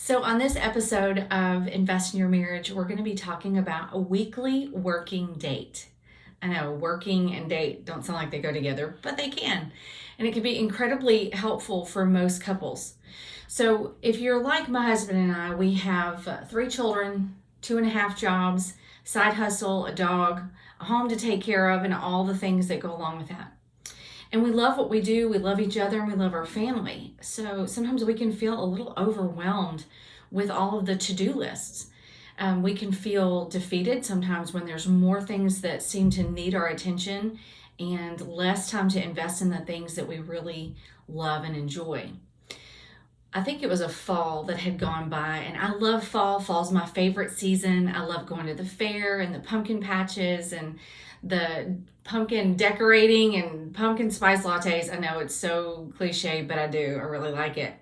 So, on this episode of Invest in Your Marriage, we're going to be talking about a weekly working date. I know working and date don't sound like they go together, but they can. And it can be incredibly helpful for most couples. So, if you're like my husband and I, we have 3 children, 2.5 jobs, side hustle, a dog, a home to take care of, and all the things that go along with that. And we love what we do, we love each other, and we love our family. So sometimes we can feel a little overwhelmed with all of the to do lists. We can feel defeated sometimes when there's more things that seem to need our attention and less time to invest in the things that we really love and enjoy. I think it was a fall that had gone by, and I love fall. Fall's my favorite season. I love going to the fair and the pumpkin patches and the pumpkin decorating and pumpkin spice lattes. I know it's so cliche, but I do. I really like it.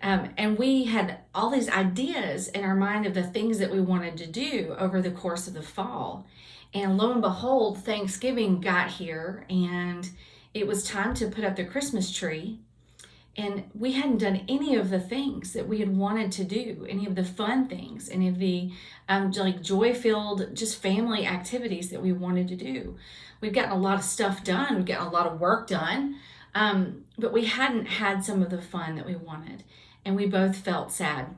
And we had all these ideas in our mind of the things that we wanted to do over the course of the fall. And lo and behold, Thanksgiving got here, and it was time to put up the Christmas tree. And we hadn't done any of the things that we had wanted to do, any of the fun things, any of the like joy-filled, just family activities that we wanted to do. We've gotten a lot of stuff done. We've gotten a lot of work done, but we hadn't had some of the fun that we wanted. And we both felt sad.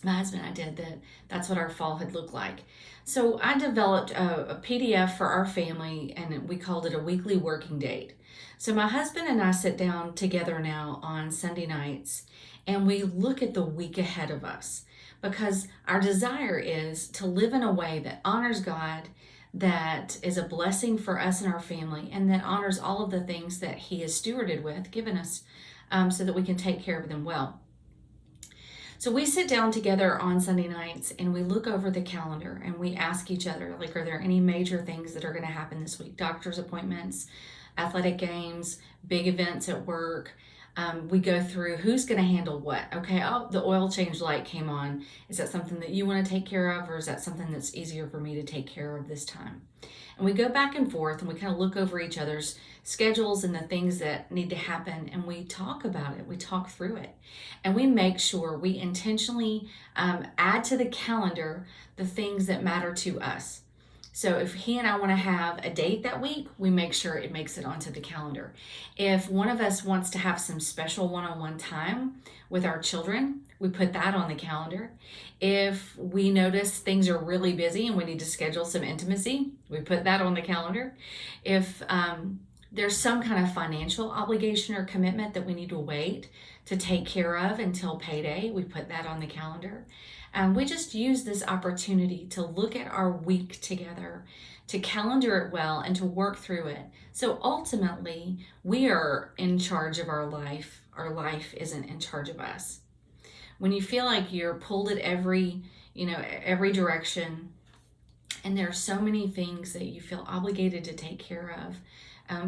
My husband and I did that. That's what our fall had looked like. So I developed a PDF for our family, and we called it a weekly working date. So my husband and I sit down together now on Sunday nights, and we look at the week ahead of us, because our desire is to live in a way that honors God, that is a blessing for us and our family, and that honors all of the things that He has stewarded with, given us, so that we can take care of them well. So we sit down together on Sunday nights and we look over the calendar and we ask each other, like, are there any major things that are going to happen this week? Doctor's appointments, athletic games, big events at work. We go through who's going to handle what. Okay, oh, the oil change light came on. Is that something that you want to take care of, or is that something that's easier for me to take care of this time? And we go back and forth and we kind of look over each other's schedules and the things that need to happen, and we talk about it. We talk through it, and we make sure we intentionally add to the calendar the things that matter to us. So if he and I want to have a date that week, we make sure it makes it onto the calendar. If one of us wants to have some special one-on-one time with our children, we put that on the calendar. If we notice things are really busy and we need to schedule some intimacy, we put that on the calendar. If there's some kind of financial obligation or commitment that we need to wait to take care of until payday, we put that on the calendar. We just use this opportunity to look at our week together, to calendar it well, and to work through it. So ultimately, we are in charge of our life. Our life isn't in charge of us. When you feel like you're pulled at every direction, and there are so many things that you feel obligated to take care of,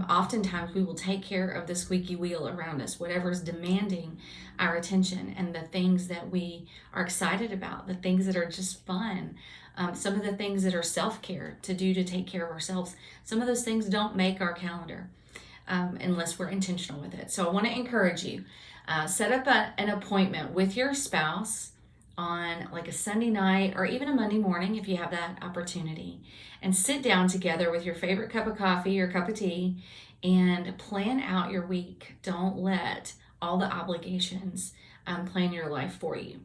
oftentimes we will take care of the squeaky wheel around us, whatever's demanding our attention, and the things that we are excited about, the things that are just fun, some of the things that are self-care to do to take care of ourselves. Some of those things don't make our calendar unless we're intentional with it. So I want to encourage you, set up an appointment with your spouse on like a Sunday night or even a Monday morning if you have that opportunity, and sit down together with your favorite cup of coffee or cup of tea and plan out your week. Don't let all the obligations plan your life for you.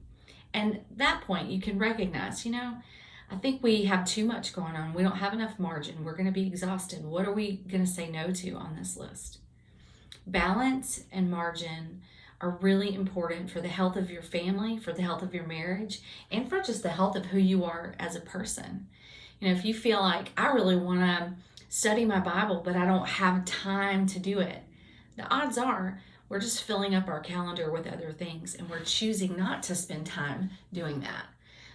And at that point, you can recognize, I think we have too much going on. We don't have enough margin. We're going to be exhausted. What are we going to say no to on this list? Balance and margin are really important for the health of your family, for the health of your marriage, and for just the health of who you are as a person. If you feel like, I really want to study my Bible, but I don't have time to do it, the odds are we're just filling up our calendar with other things, and we're choosing not to spend time doing that.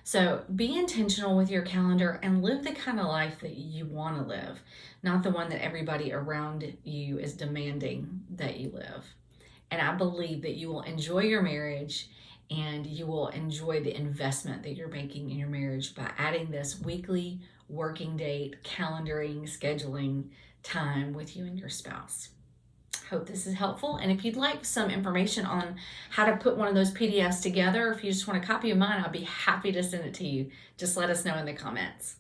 So be intentional with your calendar and live the kind of life that you want to live, not the one that everybody around you is demanding that you live. And I believe that you will enjoy your marriage, and you will enjoy the investment that you're making in your marriage by adding this weekly working date, calendaring, scheduling time with you and your spouse. Hope this is helpful. And if you'd like some information on how to put one of those PDFs together, if you just want a copy of mine, I'll be happy to send it to you. Just let us know in the comments.